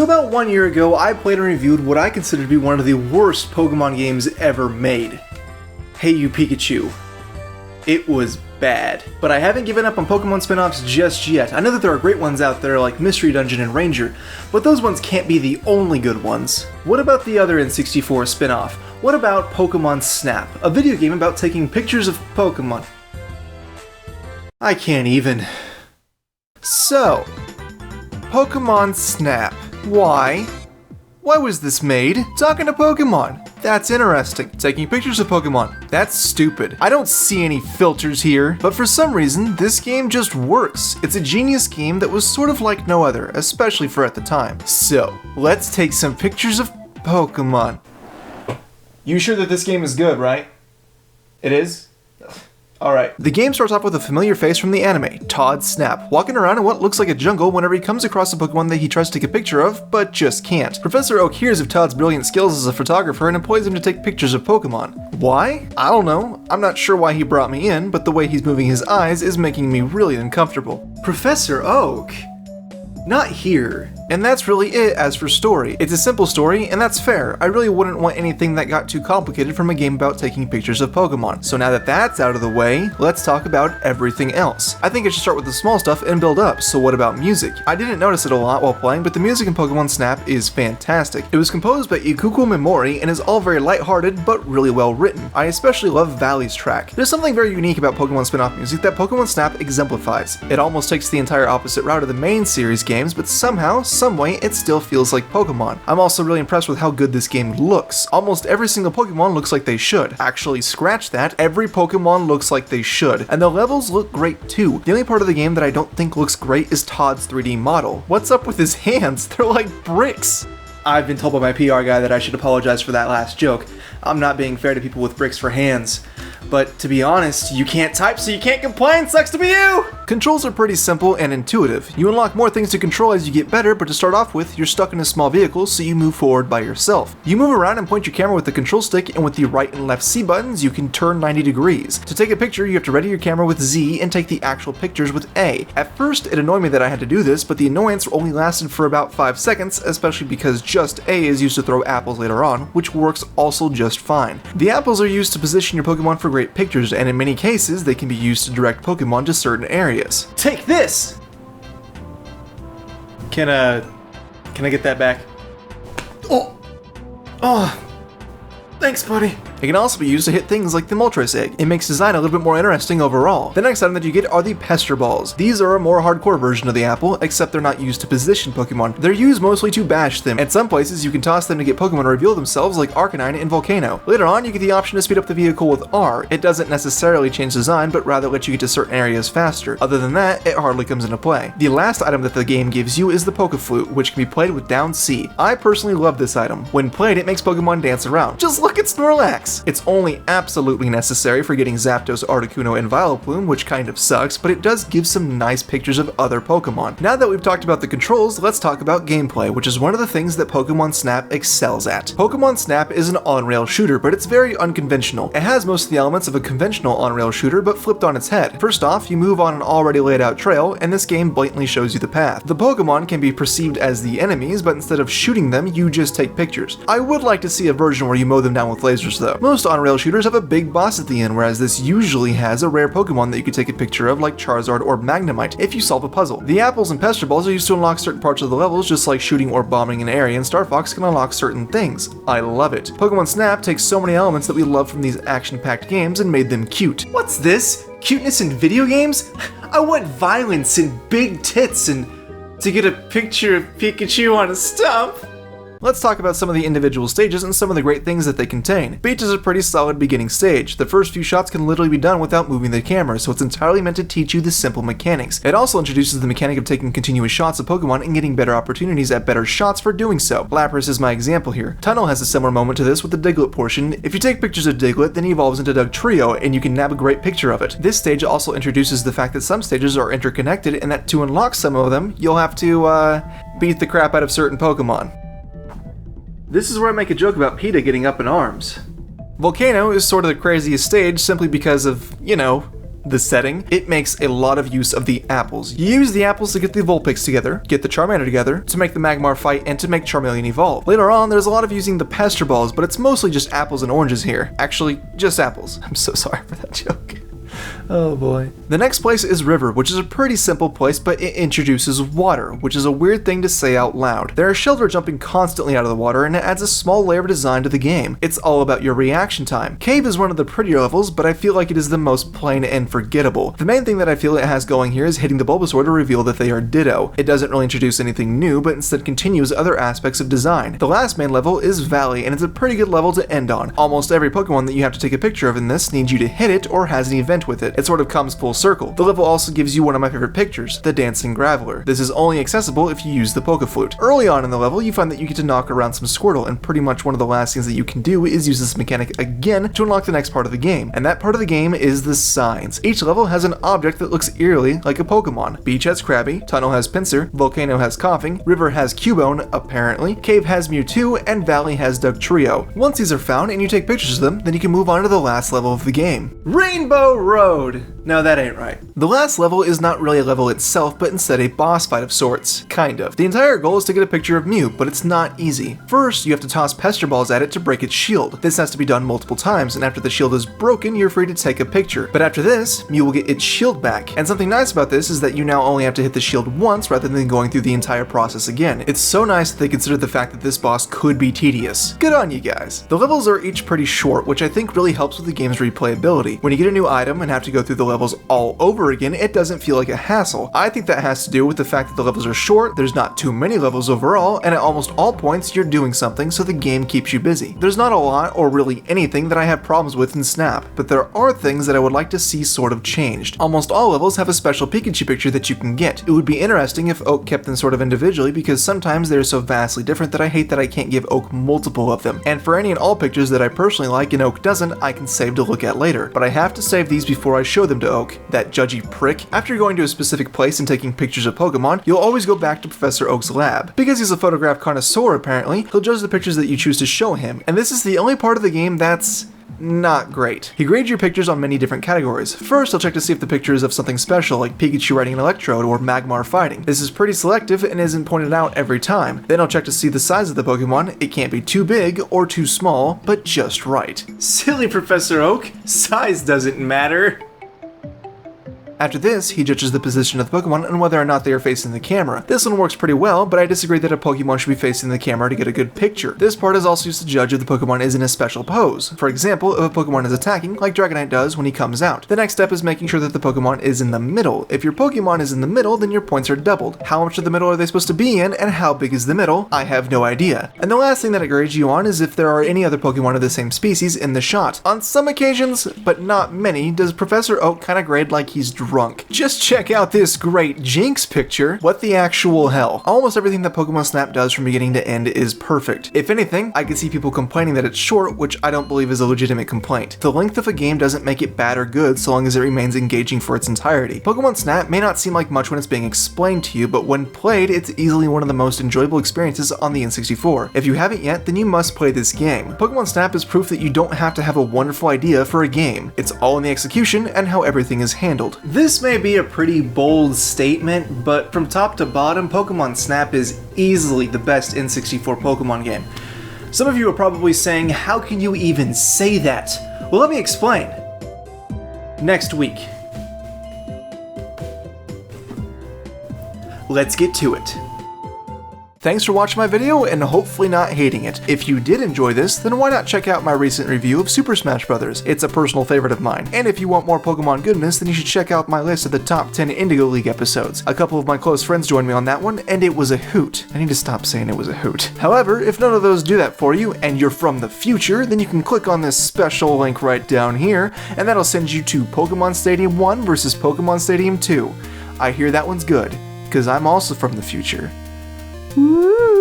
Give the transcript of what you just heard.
So about 1 year ago, I played and reviewed what I consider to be one of the worst Pokemon games ever made. Hey You Pikachu. It was bad. But I haven't given up on Pokemon spin-offs just yet. I know that there are great ones out there like Mystery Dungeon and Ranger, but those ones can't be the only good ones. What about the other N64 spin-off? What about Pokémon Snap, a video game about taking pictures of Pokemon? I can't even. So, Pokémon Snap. Why? Why was this made? Talking to Pokemon. That's interesting. Taking pictures of Pokemon. That's stupid. I don't see any filters here, but for some reason, this game just works. It's a genius game that was sort of like no other, especially for at the time. So, let's take some pictures of Pokemon. You sure that this game is good, right? It is? Alright. The game starts off with a familiar face from the anime, Todd Snap, walking around in what looks like a jungle whenever he comes across a Pokemon that he tries to take a picture of, but just can't. Professor Oak hears of Todd's brilliant skills as a photographer and employs him to take pictures of Pokemon. Why? I don't know. I'm not sure why he brought me in, but the way he's moving his eyes is making me really uncomfortable. Professor Oak? Not here. And that's really it as for story. It's a simple story, and that's fair. I really wouldn't want anything that got too complicated from a game about taking pictures of Pokemon. So now that that's out of the way, let's talk about everything else. I think I should start with the small stuff and build up, so what about music? I didn't notice it a lot while playing, but the music in Pokemon Snap is fantastic. It was composed by Ikuko Memori and is all very lighthearted, but really well written. I especially love Valley's track. There's something very unique about Pokemon spin-off music that Pokemon Snap exemplifies. It almost takes the entire opposite route of the main series games, but somehow, some way, it still feels like Pokemon. I'm also really impressed with how good this game looks. Almost every single Pokemon looks like they should. Actually, scratch that, every Pokemon looks like they should. And the levels look great too. The only part of the game that I don't think looks great is Todd's 3D model. What's up with his hands? They're like bricks. I've been told by my PR guy that I should apologize for that last joke. I'm not being fair to people with bricks for hands. But to be honest, you can't type, so you can't complain. Sucks to be you! Controls are pretty simple and intuitive. You unlock more things to control as you get better, but to start off with, you're stuck in a small vehicle, so you move forward by yourself. You move around and point your camera with the control stick, and with the right and left C buttons, you can turn 90 degrees. To take a picture, you have to ready your camera with Z and take the actual pictures with A. At first, it annoyed me that I had to do this, but the annoyance only lasted for about 5 seconds, especially because just A is used to throw apples later on, which works also just fine. The apples are used to position your Pokemon for great pictures, and in many cases, they can be used to direct Pokemon to certain areas. Take this! Can I get that back? Oh, thanks, buddy. It can also be used to hit things like the Moltres egg. It makes design a little bit more interesting overall. The next item that you get are the Pester Balls. These are a more hardcore version of the apple, except they're not used to position Pokemon. They're used mostly to bash them. At some places, you can toss them to get Pokemon to reveal themselves, like Arcanine and Volcano. Later on, you get the option to speed up the vehicle with R. It doesn't necessarily change design, but rather let you get to certain areas faster. Other than that, it hardly comes into play. The last item that the game gives you is the Pokeflute, which can be played with down C. I personally love this item. When played, it makes Pokemon dance around. Just look at Snorlax! It's only absolutely necessary for getting Zapdos, Articuno, and Vileplume, which kind of sucks, but it does give some nice pictures of other Pokemon. Now that we've talked about the controls, let's talk about gameplay, which is one of the things that Pokemon Snap excels at. Pokemon Snap is an on-rail shooter, but it's very unconventional. It has most of the elements of a conventional on-rail shooter, but flipped on its head. First off, you move on an already laid out trail, and this game blatantly shows you the path. The Pokemon can be perceived as the enemies, but instead of shooting them, you just take pictures. I would like to see a version where you mow them down with lasers though. Most on-rail shooters have a big boss at the end, whereas this usually has a rare Pokemon that you could take a picture of, like Charizard or Magnemite, if you solve a puzzle. The apples and Pester Balls are used to unlock certain parts of the levels, just like shooting or bombing an area, and Star Fox can unlock certain things. I love it. Pokemon Snap takes so many elements that we love from these action-packed games and made them cute. What's this? Cuteness in video games? I want violence and big tits and to get a picture of Pikachu on a stump. Let's talk about some of the individual stages and some of the great things that they contain. Beach is a pretty solid beginning stage. The first few shots can literally be done without moving the camera, so it's entirely meant to teach you the simple mechanics. It also introduces the mechanic of taking continuous shots of Pokemon and getting better opportunities at better shots for doing so. Lapras is my example here. Tunnel has a similar moment to this with the Diglett portion. If you take pictures of Diglett, then he evolves into Dugtrio, and you can nab a great picture of it. This stage also introduces the fact that some stages are interconnected, and that to unlock some of them, you'll have to, beat the crap out of certain Pokemon. This is where I make a joke about PETA getting up in arms. Volcano is sort of the craziest stage simply because of, the setting, it makes a lot of use of the apples. You use the apples to get the Vulpix together, get the Charmander together, to make the Magmar fight, and to make Charmeleon evolve. Later on, there's a lot of using the Pester Balls, but it's mostly just apples and oranges here. Actually, just apples. I'm so sorry for that joke. Oh boy. The next place is River, which is a pretty simple place, but it introduces water, which is a weird thing to say out loud. There are Shelter jumping constantly out of the water, and it adds a small layer of design to the game. It's all about your reaction time. Cave is one of the prettier levels, but I feel like it is the most plain and forgettable. The main thing that I feel it has going here is hitting the Bulbasaur to reveal that they are Ditto. It doesn't really introduce anything new, but instead continues other aspects of design. The last main level is Valley, and it's a pretty good level to end on. Almost every Pokemon that you have to take a picture of in this needs you to hit it or has an event with it. It sort of comes full circle. The level also gives you one of my favorite pictures, the Dancing Graveler. This is only accessible if you use the Pokeflute. Early on in the level, you find that you get to knock around some Squirtle, and pretty much one of the last things that you can do is use this mechanic again to unlock the next part of the game, and that part of the game is the signs. Each level has an object that looks eerily like a Pokemon. Beach has Krabby, Tunnel has Pinsir, Volcano has Coughing, River has Cubone, apparently, Cave has Mewtwo, and Valley has Dugtrio. Once these are found and you take pictures of them, then you can move on to the last level of the game. Rainbow Road! No, that ain't right. The last level is not really a level itself, but instead a boss fight of sorts. Kind of. The entire goal is to get a picture of Mew, but it's not easy. First, you have to toss Pester Balls at it to break its shield. This has to be done multiple times, and after the shield is broken, you're free to take a picture. But after this, Mew will get its shield back. And something nice about this is that you now only have to hit the shield once rather than going through the entire process again. It's so nice that they considered the fact that this boss could be tedious. Good on you guys. The levels are each pretty short, which I think really helps with the game's replayability. When you get a new item and have to go through the levels all over again, it doesn't feel like a hassle. I think that has to do with the fact that the levels are short, there's not too many levels overall, and at almost all points you're doing something, so the game keeps you busy. There's not a lot or really anything that I have problems with in Snap, but there are things that I would like to see sort of changed. Almost all levels have a special Pikachu picture that you can get. It would be interesting if Oak kept them sort of individually, because sometimes they're so vastly different that I hate that I can't give Oak multiple of them. And for any and all pictures that I personally like and Oak doesn't, I can save to look at later. But I have to save these before I show them to Oak, that judgy prick. After going to a specific place and taking pictures of Pokemon, you'll always go back to Professor Oak's lab. Because he's a photograph connoisseur apparently, he'll judge the pictures that you choose to show him, and this is the only part of the game that's not great. He grades your pictures on many different categories. First, he'll check to see if the picture is of something special, like Pikachu riding an Electrode or Magmar fighting. This is pretty selective and isn't pointed out every time. Then he'll check to see the size of the Pokemon. It can't be too big or too small, but just right. Silly Professor Oak, size doesn't matter. After this, he judges the position of the Pokemon and whether or not they are facing the camera. This one works pretty well, but I disagree that a Pokemon should be facing the camera to get a good picture. This part is also used to judge if the Pokemon is in a special pose. For example, if a Pokemon is attacking, like Dragonite does when he comes out. The next step is making sure that the Pokemon is in the middle. If your Pokemon is in the middle, then your points are doubled. How much of the middle are they supposed to be in, and how big is the middle? I have no idea. And the last thing that it grades you on is if there are any other Pokemon of the same species in the shot. On some occasions, but not many, does Professor Oak kinda grade like he's drunk. Just check out this great Jinx picture. What the actual hell? Almost everything that Pokemon Snap does from beginning to end is perfect. If anything, I can see people complaining that it's short, which I don't believe is a legitimate complaint. The length of a game doesn't make it bad or good so long as it remains engaging for its entirety. Pokemon Snap may not seem like much when it's being explained to you, but when played, it's easily one of the most enjoyable experiences on the N64. If you haven't yet, then you must play this game. Pokemon Snap is proof that you don't have to have a wonderful idea for a game. It's all in the execution and how everything is handled. This may be a pretty bold statement, but from top to bottom, Pokémon Snap is easily the best N64 Pokemon game. Some of you are probably saying, how can you even say that? Well, let me explain. Next week. Let's get to it. Thanks for watching my video and hopefully not hating it. If you did enjoy this, then why not check out my recent review of Super Smash Bros. It's a personal favorite of mine. And if you want more Pokemon goodness, then you should check out my list of the top 10 Indigo League episodes. A couple of my close friends joined me on that one, and it was a hoot. I need to stop saying it was a hoot. However, if none of those do that for you, and you're from the future, then you can click on this special link right down here, and that'll send you to Pokemon Stadium 1 versus Pokemon Stadium 2. I hear that one's good, because I'm also from the future. Woo!